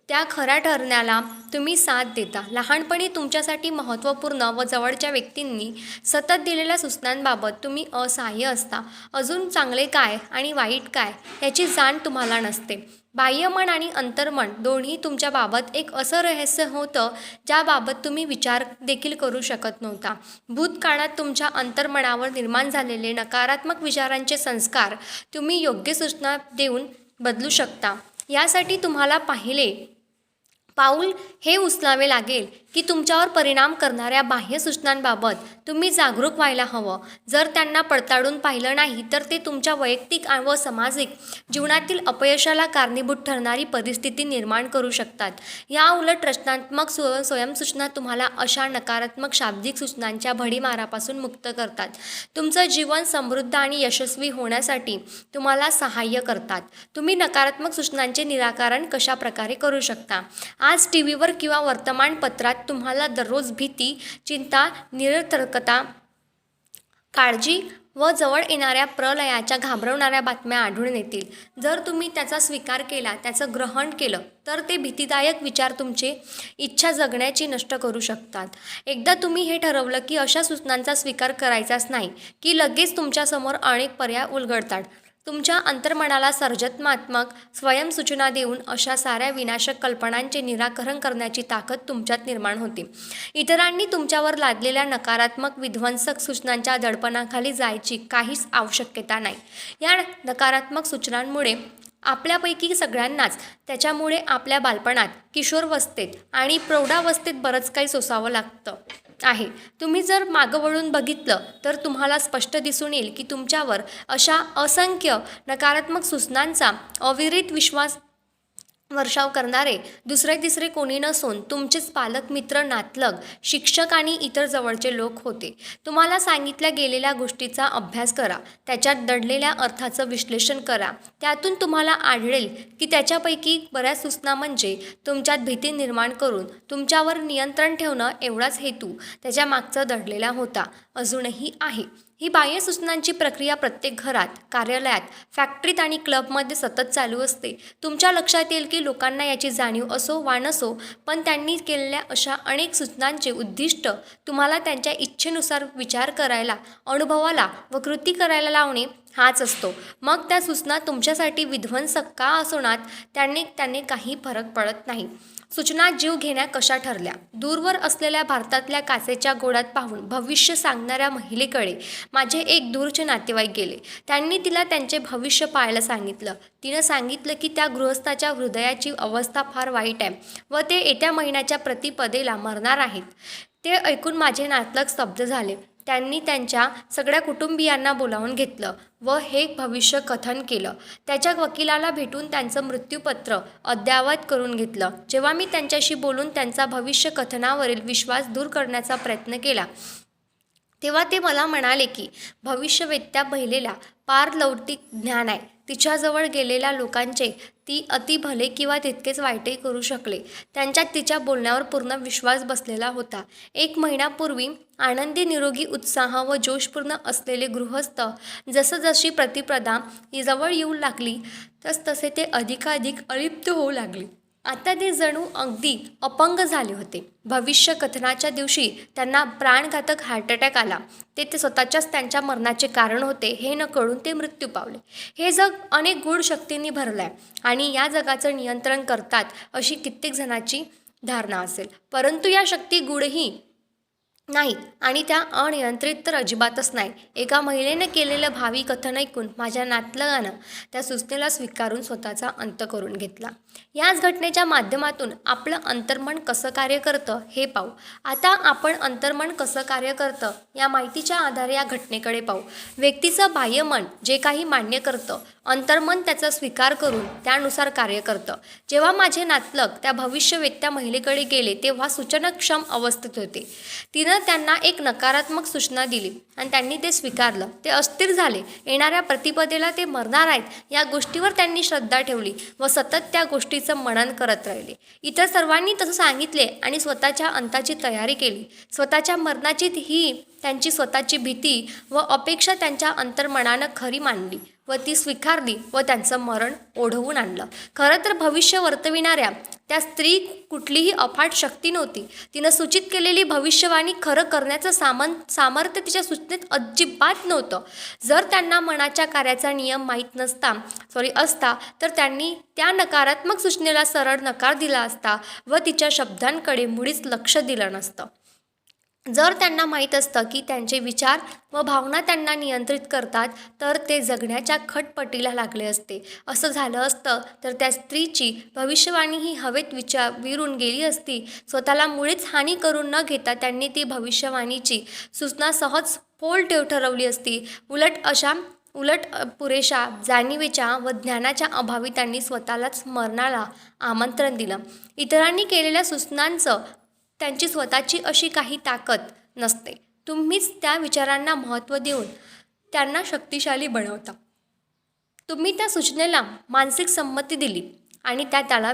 S1: त्या खऱ्या ठरण्याला तुम्ही साथ देता. लहानपणी तुमच्यासाठी महत्त्वपूर्ण व जवळच्या व्यक्तींनी सतत दिलेल्या सूचनांबाबत तुम्ही असहाय्य असता. अजून चांगले काय आणि वाईट काय याची जाण तुम्हाला नसते. बाह्यमन आणि अंतर्मन दोन्ही तुमच्याबाबत एक असं रहस्य होतं ज्याबाबत तुम्ही विचार देखील करू शकत नव्हता. भूतकाळात तुमच्या अंतर्मनावर निर्माण झालेले नकारात्मक विचारांचे संस्कार तुम्ही योग्य सूचना देऊन बदलू शकता. यासाठी तुम्हाला पाऊल हे उचलावे लागेल की तुमच्यावर परिणाम करणाऱ्या बाह्य सूचनांबाबत तुम्ही जागरूक व्हायला हवं. जर त्यांना पडताळून पाहिलं नाही तर ते तुमच्या वैयक्तिक व सामाजिक जीवनातील अपयशाला कारणीभूत ठरणारी परिस्थिती निर्माण करू शकतात. या उलट रचनात्मक स्वयंसूचना तुम्हाला अशा नकारात्मक शाब्दिक सूचनांच्या भडीमारापासून मुक्त करतात. तुमचं जीवन समृद्ध आणि यशस्वी होण्यासाठी तुम्हाला सहाय्य करतात. तुम्ही नकारात्मक सूचनांचे निराकरण कशा प्रकारे करू शकता? आज टीव्हीवर किंवा वर्तमानपत्रात तुम्हाला दररोज भीती, चिंता, निरर्थकता, काळजी व जवळ येणाऱ्या प्रलयाच्या घाबरवणाऱ्या बातम्या आढळून येतील. जर तुम्ही त्याचा स्वीकार केला, त्याचं ग्रहण केलं, तर ते भीतीदायक विचार तुमची इच्छा जगण्याची नष्ट करू शकतात. एकदा तुम्ही हे ठरवलं की अशा सूचनांचा स्वीकार करायचाच नाही, की लगेच तुमच्यासमोर अनेक पर्याय उलगडतात. तुमच्या अंतर्मनाला सर्जनात्मक स्वयंसूचना देऊन अशा साऱ्या विनाशक कल्पनांचे निराकरण करण्याची ताकद तुमच्यात निर्माण होते. इतरांनी तुमच्यावर लादलेल्या नकारात्मक विध्वंसक सूचनांच्या दडपणाखाली जायची काहीच आवश्यकता नाही. या नकारात्मक सूचनांमुळे आपल्यापैकी सगळ्यांनाच त्याच्यामुळे आपल्या बालपणात, किशोरावस्थेत आणि प्रौढावस्थेत बरंच काही सोसावं लागतं आहे. तुम्ही जर मागं वळून बघितलं तर तुम्हाला स्पष्ट दिसून येईल की तुमच्यावर अशा असंख्य नकारात्मक सूचनांचा अविरत विश्वास वर्षाव करणारे दुसरे तिसरे कोणी नसून तुमचेच पालक, मित्र, नातलग, शिक्षक आणि इतर जवळचे लोक होते. तुम्हाला सांगितल्या गेलेल्या गोष्टीचा अभ्यास करा, त्याच्यात दडलेल्या अर्थाचं विश्लेषण करा. त्यातून तुम्हाला आढळेल की त्याच्यापैकी बऱ्याच सूचना म्हणजे तुमच्यात भीती निर्माण करून तुमच्यावर नियंत्रण ठेवणं एवढाच हेतू त्याच्या मागचा दडलेला होता, अजूनही आहे. ही बाह्य सूचनांची प्रक्रिया प्रत्येक घरात, कार्यालयात, फॅक्टरीत आणि क्लबमध्ये सतत चालू असते. तुमच्या लक्षात येईल की लोकांना याची जाणीव असो वा नसो, पण त्यांनी केलेल्या अशा अनेक सूचनांचे उद्दिष्ट तुम्हाला त्यांच्या इच्छेनुसार विचार करायला, अनुभवाला व कृती करायला लावणे हाच असतो. मग त्या सूचना तुमच्यासाठी विध्वंसक का असोनात त्याने काही फरक पडत नाही. सूचना जीव घेण्या कशा ठरल्या? दूरवर असलेल्या भारतातल्या काचेच्या गोड्यात पाहून भविष्य सांगणाऱ्या महिलेकडे माझे एक दूरचे नातेवाईक गेले. त्यांनी तिला त्यांचे भविष्य पाहायला सांगितलं. तिनं सांगितलं की त्या गृहस्थाच्या हृदयाची अवस्था फार वाईट आहे व ते येत्या महिन्याच्या प्रतिपदेला मरणार आहेत. ते ऐकून माझे नातलग स्तब्ध झाले. त्यांनी त्यांच्या सगळ्या कुटुंबियांना बोलावून घेतलं व हे भविष्य कथन केलं. त्याच्या वकिलाला भेटून त्यांचं मृत्यूपत्र अद्ययावत करून घेतलं. जेव्हा मी त्यांच्याशी बोलून त्यांचा भविष्य कथनावरील विश्वास दूर करण्याचा प्रयत्न केला, तेव्हा ते मला म्हणाले की भविष्यवेत्या महिलेला पारलौकिक ज्ञान आहे. तिच्याजवळ गेलेल्या लोकांचे ती अति भले किंवा तितकेच वाईटही करू शकले. त्यांच्यात तिच्या बोलण्यावर पूर्ण विश्वास बसलेला होता. 1 महिन्यापूर्वी आनंदी, निरोगी, उत्साह व जोशपूर्ण असलेले गृहस्थ जसजशी प्रतिपदा जवळ येऊ लागली तसतसे ते अधिकाधिक अलिप्त होऊ लागले. आता ते जणू अगदी अपंग झाले होते. भविष्य कथनाच्या दिवशी त्यांना प्राणघातक हार्ट अटॅक आला. ते स्वतःच्याच त्यांच्या मरणाचे कारण होते हे न कळून ते मृत्यू पावले. हे जग अनेक गूढ शक्तींनी भरलं आहे आणि या जगाचं नियंत्रण करतात अशी कित्येक जणांची धारणा असेल, परंतु या शक्ती गूढही नाही आणि त्या अनियंत्रित तर अजिबातच नाही. एका महिलेनं केलेलं भावी कथन ऐकून माझ्या नातलगानं त्या सूचनेला स्वीकारून स्वतःचा अंत करून घेतला. याच घटनेच्या माध्यमातून आपलं अंतर्मन कसं कार्य करतं हे पाहू. आता आपण अंतर्मन कसं कार्य करतं या माहितीच्या आधारे या घटनेकडे पाहू. व्यक्तीचं बाह्यमन जे काही मान्य करतं, अंतर्मन त्याचा स्वीकार करून त्यानुसार कार्य करतं. जेव्हा माझे नातलग त्या भविष्यवेत्या महिलेकडे गेले तेव्हा सूचनक्षम अवस्थेत होते. तिनं त्यांना एक नकारात्मक सूचना दिली आणि त्यांनी ते स्वीकारलं. ते अस्थिर झाले. येणाऱ्या प्रतिपदेला ते मरणार आहेत या गोष्टीवर त्यांनी श्रद्धा ठेवली व सतत त्या गोष्टीचं मनन करत राहिले. इतर सर्वांनी तसं सांगितले आणि स्वतःच्या अंताची तयारी केली. स्वतःच्या मरणाची ही त्यांची स्वतःची भीती व अपेक्षा त्यांच्या अंतर्मनानं खरी मानली व ती स्वीकारली व त्यांचं मरण ओढवून आणलं. खरं तर भविष्य वर्तविणाऱ्या त्या स्त्री कुठलीही अफाट शक्ती नव्हती. तिनं सूचित केलेली भविष्यवाणी खरं करण्याचं सामर्थ्य तिच्या सूचनेत अजिबात नव्हतं. जर त्यांना मनाच्या कार्याचा नियम माहीत असता तर त्यांनी त्या नकारात्मक सूचनेला सरळ नकार दिला असता व तिच्या शब्दांकडे मुळीच लक्ष दिलं नसतं. जर त्यांना माहीत असतं की त्यांचे विचार व भावना त्यांना नियंत्रित करतात, तर ते जगण्याच्या खटपटीला लागले असते. असं झालं असतं तर त्या स्त्रीची भविष्यवाणी ही हवेत विरून गेली असती. स्वतःला मुळीच हानी करून न घेता त्यांनी ती भविष्यवाणीची सूचना सहज ठरवली असती. उलट पुरेशा जाणीवेच्या व ज्ञानाच्या अभावी त्यांनी स्वतःलाच मरणाला आमंत्रण दिलं. इतरांनी केलेल्या सूचनांचं त्यांची स्वतःची अशी काही ताकद नसते. तुम्हीच त्या विचारांना महत्त्व देऊन त्यांना शक्तिशाली बनवता. तुम्ही त्या सूचनेला मानसिक संमती दिली आणि त्याला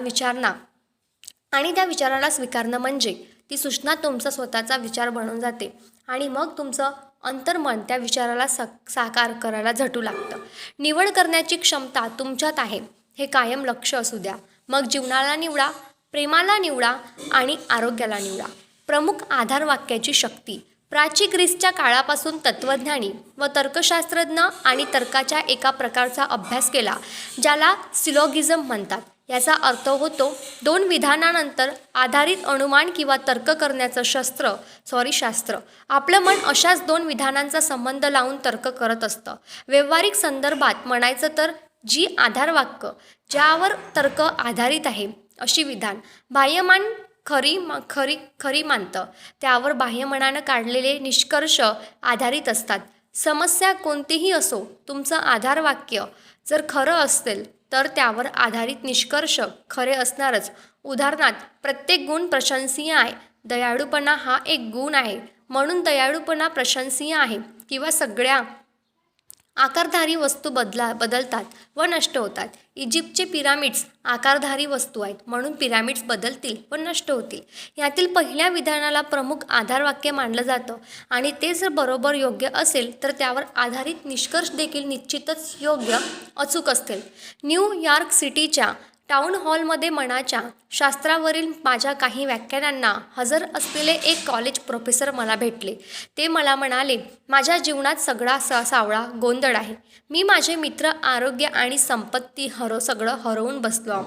S1: त्या विचाराला स्वीकारणं म्हणजे ती सूचना तुमचा स्वतःचा विचार बनून जाते आणि मग तुमचं अंतर्मन त्या विचाराला साकार करायला झटू लागतं. निवड करण्याची क्षमता तुमच्यात आहे हे कायम लक्ष असू द्या. मग जीवनाला निवडा, प्रेमाला निवडा आणि आरोग्याला निवडा. प्रमुख आधारवाक्याची शक्ती. प्राचीन ग्रीसच्या काळापासून तत्त्वज्ञानी व तर्कशास्त्रज्ञ आणि तर्काच्या एका प्रकारचा अभ्यास केला ज्याला सिलॉगिझम म्हणतात. याचा अर्थ होतो दोन विधानांनंतर आधारित अनुमान किंवा तर्क करण्याचं शास्त्र. आपलं मन अशाच दोन विधानांचा संबंध लावून तर्क करत असतं. व्यावहारिक संदर्भात म्हणायचं तर जी आधारवाक्य ज्यावर तर्क आधारित आहे अशी विधान बाह्यमान खरी मानतं. त्यावर बाह्यमनानं काढलेले निष्कर्ष आधारित असतात. समस्या कोणतीही असो, तुमचं आधारवाक्य जर खरं असेल तर त्यावर आधारित निष्कर्ष खरे असणारच. उदाहरणार्थ, प्रत्येक गुण प्रशंसीय आहे. दयाळूपणा हा एक गुण आहे म्हणून दयाळूपणा प्रशंसीय आहे. किंवा सगळ्या आकारधारी वस्तू बदलतात व नष्ट होतात. इजिप्तचे पिरामिड्स आकारधारी वस्तू आहेत म्हणून पिरामिड्स बदलतील व नष्ट होतील. यातील पहिल्या विधानाला प्रमुख आधारवाक्य मानलं जातं आणि ते जर बरोबर योग्य असेल तर त्यावर आधारित निष्कर्ष देखील निश्चितच योग्य अचूक असतील. न्यूयॉर्क सिटीच्या टाउन हॉलमध्ये मनाच्या शास्त्रावरील माझ्या काही व्याख्यानांना हजर असलेले एक कॉलेज प्रोफेसर मला भेटले. ते मला म्हणाले, माझ्या जीवनात सगळा सावळा गोंधळ आहे. मी माझे मित्र, आरोग्य आणि संपत्ती सगळं हरवून बसलो.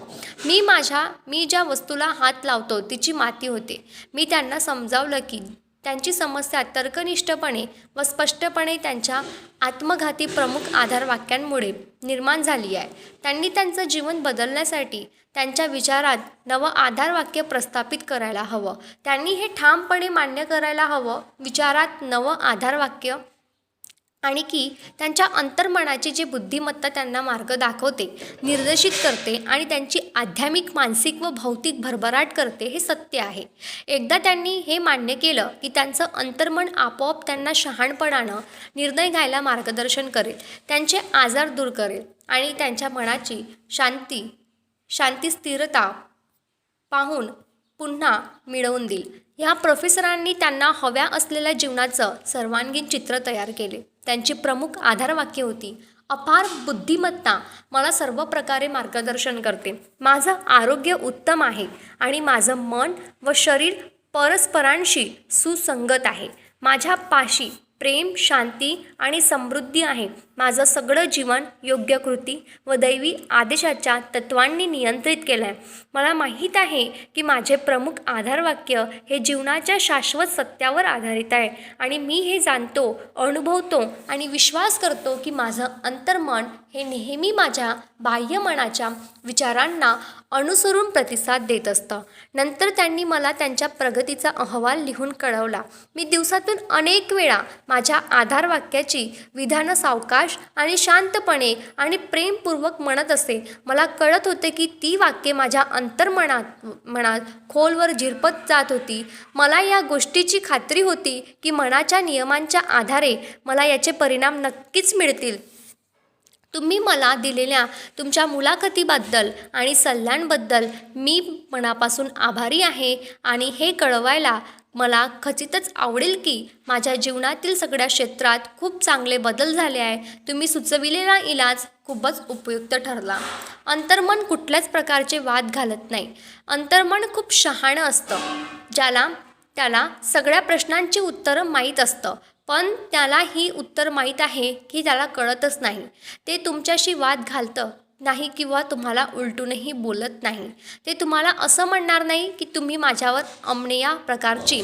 S1: मी ज्या वस्तूला हात लावतो तिची माती होते. मी त्यांना समजावलं की त्यांची समस्या तर्कनिष्ठपणे व स्पष्टपणे त्यांच्या आत्मघाती प्रमुख आधारवाक्यांमुळे निर्माण झाली आहे. त्यांनी त्यांचं जीवन बदलण्यासाठी त्यांच्या विचारात नवं आधारवाक्य प्रस्थापित करायला हवं. त्यांनी हे ठामपणे मान्य करायला हवं, विचारात नवं आधारवाक्य आणि की त्यांच्या अंतर्मनाची जी बुद्धिमत्ता त्यांना मार्ग दाखवते, निर्देशित करते आणि त्यांची आध्यात्मिक, मानसिक व भौतिक भरभराट करते हे सत्य आहे. एकदा त्यांनी हे मान्य केलं की त्यांचं अंतर्मन आपोआप त्यांना शहाणपणानं निर्णय घ्यायला मार्गदर्शन करेल, त्यांचे आजार दूर करेल आणि त्यांच्या मनाची शांती स्थिरता पाहून पुन्हा मिळवून देईल. ह्या प्रोफेसरांनी त्यांना हव्या असलेल्या जीवनाचं सर्वांगीण चित्र तयार केले. त्यांची प्रमुख आधारवाक्य होती, अपार बुद्धिमत्ता मला सर्व प्रकारे मार्गदर्शन करते. माझं आरोग्य उत्तम आहे आणि माझं मन व शरीर परस्परांशी सुसंगत आहे. माझ्या पाशी प्रेम, शांती आणि समृद्धी आहे. माझं सगळं जीवन योग्य कृती व दैवी आदेशाच्या तत्वांनी नियंत्रित केलं आहे. मला माहीत आहे की माझे प्रमुख आधारवाक्य हे जीवनाच्या शाश्वत सत्यावर आधारित आहे आणि मी हे जाणतो, अनुभवतो आणि विश्वास करतो की माझं अंतर्मन हे नेहमी माझ्या बाह्यमनाच्या विचारांना अनुसरून प्रतिसाद देत असतं. नंतर त्यांनी मला त्यांच्या प्रगतीचा अहवाल लिहून कळवला. मी दिवसातून अनेक वेळा माझ्या आधारवाक्याची विधानं सावकाश आणि शांतपणे आणि प्रेमपूर्वक म्हणत असे. मला कळत होते की ती वाक्ये माझ्या मनात खोलवर झिरपत जात होती. मला या गोष्टीची खात्री होती की मनाच्या नियमांच्या आधारे मला याचे परिणाम नक्कीच मिळतील. तुम्ही मला दिलेल्या तुमच्या मुलाखतीबद्दल आणि सल्ल्यांबद्दल मी मनापासून आभारी आहे आणि हे कळवायला मला खचितच आवडेल की माझ्या जीवनातील सगळ्या क्षेत्रात खूप चांगले बदल झाले आहे. तुम्ही सुचविलेला इलाज खूपच उपयुक्त ठरला. अंतर्मन कुठल्याच प्रकारचे वाद घालत नाही. अंतर्मन खूप शहाणं असतं. त्याला सगळ्या प्रश्नांची उत्तरं माहीत असतं, पण त्याला ही उत्तर माहीत आहे की त्याला कळतच नाही. ते तुमच्याशी वाद घालतं नाही किंवा तुम्हाला उलटूनही बोलत नाही. ते तुम्हाला असं म्हणणार नाही की तुम्ही माझ्यावर अमनेया प्रकारची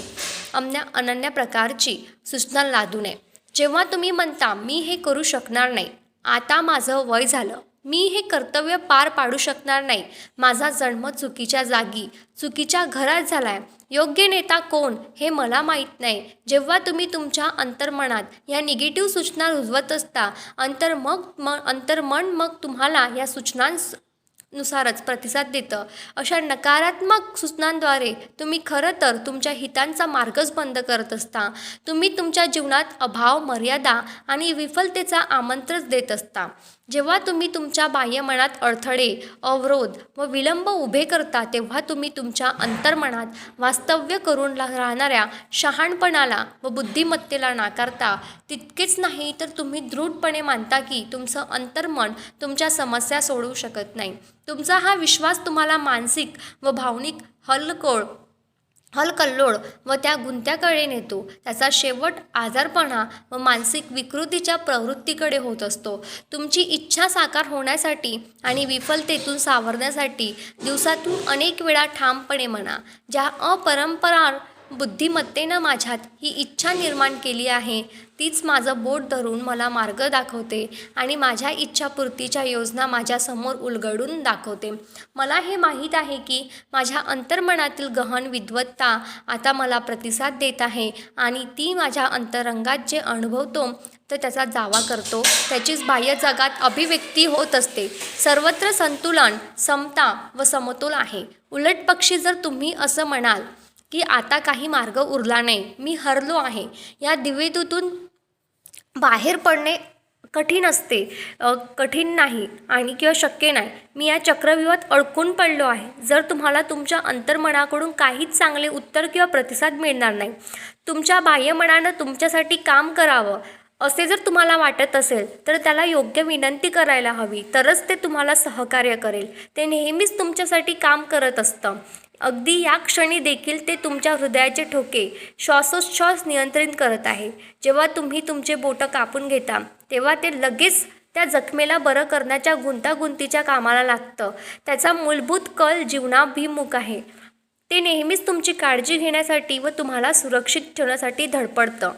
S1: अनन्य प्रकारची सूचना लादू नये. जेव्हा तुम्ही म्हणता मी हे करू शकणार नाही, आता माझं वय झालं, मी हे कर्तव्य पार पाडू शकणार नाही, माझा जन्म चुकीच्या जागी चुकीच्या घरात झाला आहे, योग्य नेता कोण हे मला माहीत नाही. जेव्हा तुम्ही तुमच्या अंतर्मनात या निगेटिव्ह सूचना रुजवत असता, अंतर्मन मग तुम्हाला या सूचनांनुसारच प्रतिसाद देतं. अशा नकारात्मक सूचनांद्वारे तुम्ही खरं तर तुमच्या हितांचा मार्गच बंद करत असता. तुम्ही तुमच्या जीवनात अभाव, मर्यादा आणि विफलतेचा आमंत्रण देत असता. जेव्हा तुम्ही तुमच्या बाह्यमनात अडथळे, अवरोध व विलंब उभे करता, तेव्हा तुम्ही तुमच्या अंतर्मनात वास्तव्य करून राहणाऱ्या शहाणपणाला व बुद्धिमत्तेला नाकारता. तितकेच नाही तर तुम्ही दृढपणे मानता की तुमचं अंतर्मन तुमच्या समस्या सोडवू शकत नाही. तुमचा हा विश्वास तुम्हाला मानसिक व भावनिक हलकल्लोळ व त्या गुंत्याकडे नेतो. त्याचा शेवट आजारपणा व मानसिक विकृतीच्या प्रवृत्तीकडे होत असतो. तुमची इच्छा साकार होण्यासाठी आणि विफलतेतून सावरण्यासाठी दिवसातून अनेक वेळा ठामपणे म्हणा, ज्या अपरंपरार बुद्धिमत्तेनं माझ्यात ही इच्छा निर्माण केली आहे, तीच माझं बोट धरून मला मार्ग दाखवते आणि माझ्या इच्छापूर्तीच्या योजना माझ्यासमोर उलगडून दाखवते. मला हे माहीत आहे की माझ्या अंतर्मनातील गहन विद्वत्ता आता मला प्रतिसाद देत आहे आणि ती माझ्या अंतरंगात जे अनुभवतो तर त्याचा जावा करतो, त्याचीच बाह्य जगात अभिव्यक्ती होत असते. सर्वत्र संतुलन, समता व समतोल आहे. उलटपक्षी जर तुम्ही असं म्हणाल की आता काही मार्ग उरला नाही, मी हरलो आहे, या द्विवेदूतून बाहेर पडणे कठीण नाही आणि किंवा शक्य नाही, मी या चक्रव्यूहात अडकून पडलो आहे. जर तुम्हाला तुमच्या अंतर्मनाकडून काहीच चांगले उत्तर किंवा प्रतिसाद मिळणार नाही, तुमच्या बाह्यमनानं तुमच्यासाठी काम करावं असे जर तुम्हाला वाटत असेल, तर त्याला योग्य विनंती करायला हवी, तरच ते तुम्हाला सहकार्य करेल. ते नेहमीच तुमच्यासाठी काम करत असतं. अगदी या क्षणी देखील ते तुमच्या हृदयाचे ठोके श्वासोच्छ्वास नियंत्रित करत आहे. जेव्हा तुम्ही तुमचे बोटं कापून घेता, तेव्हा ते लगेच त्या जखमेला बरं करण्याच्या गुंतागुंतीच्या कामाला लागतं. त्याचा मूलभूत कल जीवनाभिमुख आहे. ते नेहमीच तुमची काळजी घेण्यासाठी व तुम्हाला सुरक्षित ठेवण्यासाठी धडपडतं.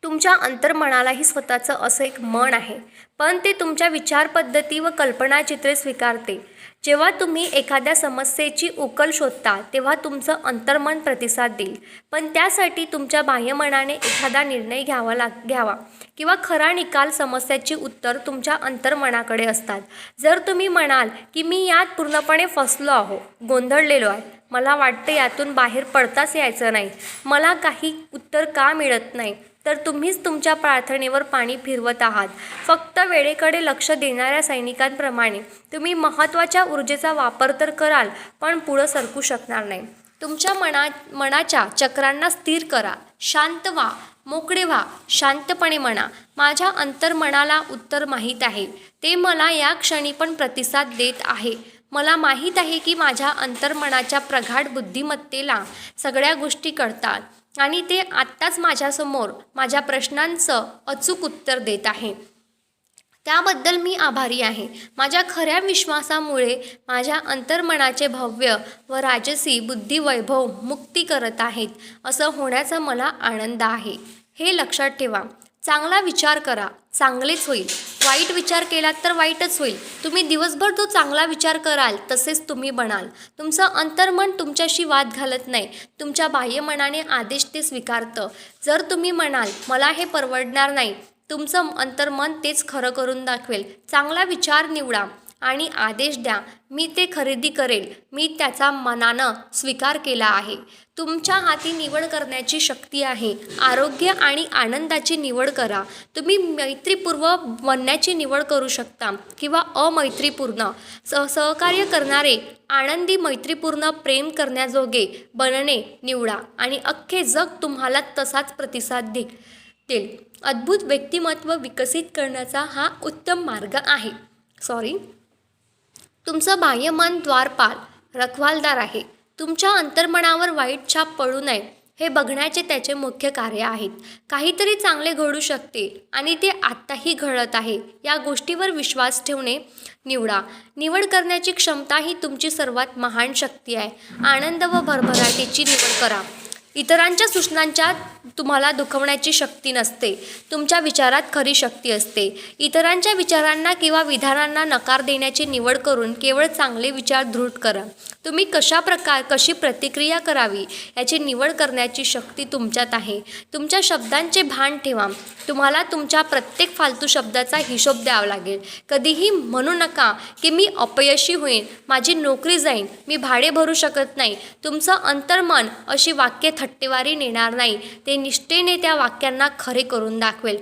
S1: तुमच्या अंतर्मनालाही स्वतःचं असं एक मन आहे, पण ते तुमच्या विचारपद्धती व कल्पनाचित्रे स्वीकारते. जेव्हा तुम्ही एखाद्या समस्येची उकल शोधता, तेव्हा तुमचं अंतर्मन प्रतिसाद देईल, पण त्यासाठी तुमच्या बाह्यमनाने एखादा निर्णय घ्यावा किंवा खरा निकाल. समस्याची उत्तर तुमच्या अंतर्मनाकडे असतात. जर तुम्ही म्हणाल की मी यात पूर्णपणे फसलो आहो, गोंधळलेलो आहे, मला वाटतं यातून बाहेर पडताच यायचं नाही, मला काही उत्तर का मिळत नाही, तर तुम्हीच तुमच्या प्रार्थनेवर पाणी फिरवत आहात. फक्त वेळेकडे लक्ष देणाऱ्या सैनिकांप्रमाणे तुम्ही महत्त्वाच्या ऊर्जेचा वापर तर कराल, पण पुढं सरकू शकणार नाही. तुमच्या मनाच्या चक्रांना स्थिर करा, शांत व्हा, मोकळे व्हा, शांतपणे म्हणा, माझ्या अंतर्मनाला उत्तर माहीत आहे, ते मला या क्षणी पण प्रतिसाद देत आहे. मला माहीत आहे की माझ्या अंतर्मनाच्या प्रगाढ बुद्धिमत्तेला सगळ्या गोष्टी कळतात आणि ते आत्ताच माझ्यासमोर माझ्या प्रश्नांचं अचूक उत्तर देत आहे. त्याबद्दल मी आभारी आहे. माझ्या खऱ्या विश्वासामुळे माझ्या अंतर्मनाचे भव्य व राजसी बुद्धिवैभव मुक्ती करत आहेत. असं होण्याचा मला आनंद आहे. हे लक्षात ठेवा. चांगला विचार करा, चांगलेच होईल. वाईट विचार केलात तर वाईटच होईल. तुम्ही दिवसभर जो चांगला विचार कराल तसेच तुम्ही बनाल. तुमचं अंतर्मन तुमच्याशी वाद घालत नाही. तुमच्या बाह्यमनाने आदेश ते स्वीकारतं. जर तुम्ही म्हणाल मला हे परवडणार नाही, तुमचं अंतर्मन तेच खरं करून दाखवेल. चांगला विचार निवडा आणि आदेश द्या, मी ते खरेदी करेल, मी त्याचा मनानं स्वीकार केला आहे. तुमच्या हाती निवड करण्याची शक्ती आहे. आरोग्य आणि आनंदाची निवड करा. तुम्ही मैत्रीपूर्व बनण्याची निवड करू शकता किंवा अमैत्रीपूर्ण. सहकार्य करणारे, आनंदी, मैत्रीपूर्ण, प्रेम करण्याजोगे बनणे निवडा आणि अख्खे जग तुम्हाला तसाच प्रतिसाद देईल. अद्भुत व्यक्तिमत्व विकसित करण्याचा हा उत्तम मार्ग आहे. तुमचं बाह्यमन द्वारपाल, रखवालदार आहे. तुमच्या अंतर्मनावर वाईट छाप पडू नये हे बघण्याचे त्याचे मुख्य कार्य आहेत. काहीतरी चांगले घडू शकते आणि ते आत्ताही घडत आहे या गोष्टीवर विश्वास ठेवणे निवडा. निवड करण्याची क्षमता ही तुमची सर्वात महान शक्ती आहे. आनंद व भरभराटीची निवड करा. इतरांच्या सूचनांच्या तुम्हाला दुखवण्याची शक्ती नसते. तुमच्या विचारात खरी शक्ती असते. इतरांच्या विचारांना किंवा विधानांना नकार देण्याची निवड करून केवळ चांगले विचार दृढ करा. तुम्ही कशी प्रतिक्रिया करावी याची निवड करण्याची शक्ती तुमच्यात आहे. तुमच्या शब्दांचे भान ठेवा. तुम्हाला तुमच्या प्रत्येक फालतू शब्दाचा हिशोब द्यावा लागेल. कधीही म्हणू नका की मी अपयशी होईन, माझी नोकरी जाईन, मी भाडे भरू शकत नाही. तुमचं अंतर्मन अशी वाक्ये थट्टेवारी नेणार नाही. ते निष्ठेने त्या वाक्यांना खरे करून दाखवेल.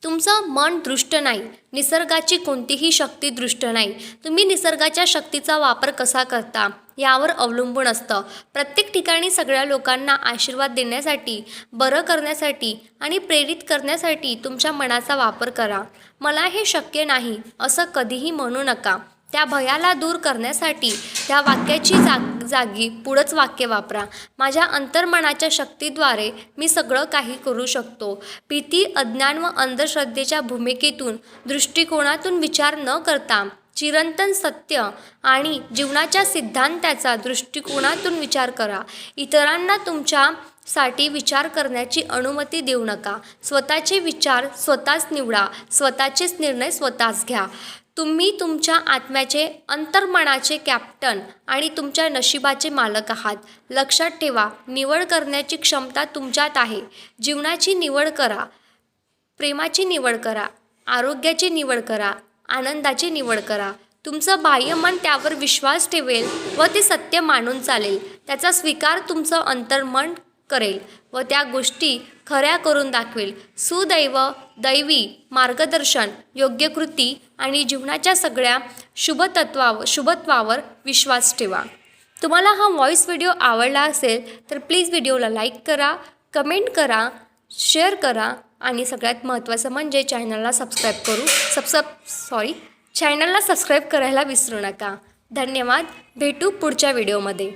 S1: तुमचं मन दृष्ट नाही, निसर्गाची कोणतीही शक्ती दृष्ट नाही. तुम्ही निसर्गाच्या शक्तीचा वापर कसा करता यावर अवलंबून असतं. प्रत्येक ठिकाणी सगळ्या लोकांना आशीर्वाद देण्यासाठी, बरं करण्यासाठी आणि प्रेरित करण्यासाठी तुमच्या मनाचा वापर करा. मला हे शक्य नाही असं कधीही म्हणू नका. त्या भयाला दूर करण्यासाठी त्या वाक्याची जागी पुढंच वाक्य वापरा. माझ्या अंतर्मनाच्या शक्तीद्वारे मी सगळं काही करू शकतो. भीती, अज्ञान व अंधश्रद्धेच्या भूमिकेतून, दृष्टिकोनातून विचार न करता चिरंतन सत्य आणि जीवनाच्या सिद्धांताचा दृष्टिकोनातून विचार करा. इतरांना तुमच्यासाठी विचार करण्याची अनुमती देऊ नका. स्वतःचे विचार स्वतःच निवडा. स्वतःचेच निर्णय स्वतःच घ्या. तुम्ही तुमच्या आत्म्याचे, अंतर्मनाचे कॅप्टन आणि तुमच्या नशिबाचे मालक आहात. लक्षात ठेवा, निवड करण्याची क्षमता तुमच्यात आहे. जीवनाची निवड करा, प्रेमाची निवड करा, आरोग्याची निवड करा, आनंदाची निवड करा. तुमचं बाह्यमन त्यावर विश्वास ठेवेल व ते सत्य मानून चालेल. त्याचा स्वीकार तुमचं अंतर्मन करेल व त्या गोष्टी खऱ्या करून दाखवेल. सुदैव, दैवी मार्गदर्शन, योग्य कृती आणि जीवनाच्या सगळ्या शुभत्वावर विश्वास ठेवा. तुम्हाला हा व्हॉईस व्हिडिओ आवडला असेल तर प्लीज व्हिडिओला लाईक करा, कमेंट करा, शेअर करा आणि सगळ्यात महत्त्वाचं म्हणजे चॅनलला सबस्क्राईब करायला विसरू नका. धन्यवाद. भेटू पुढच्या व्हिडिओमध्ये.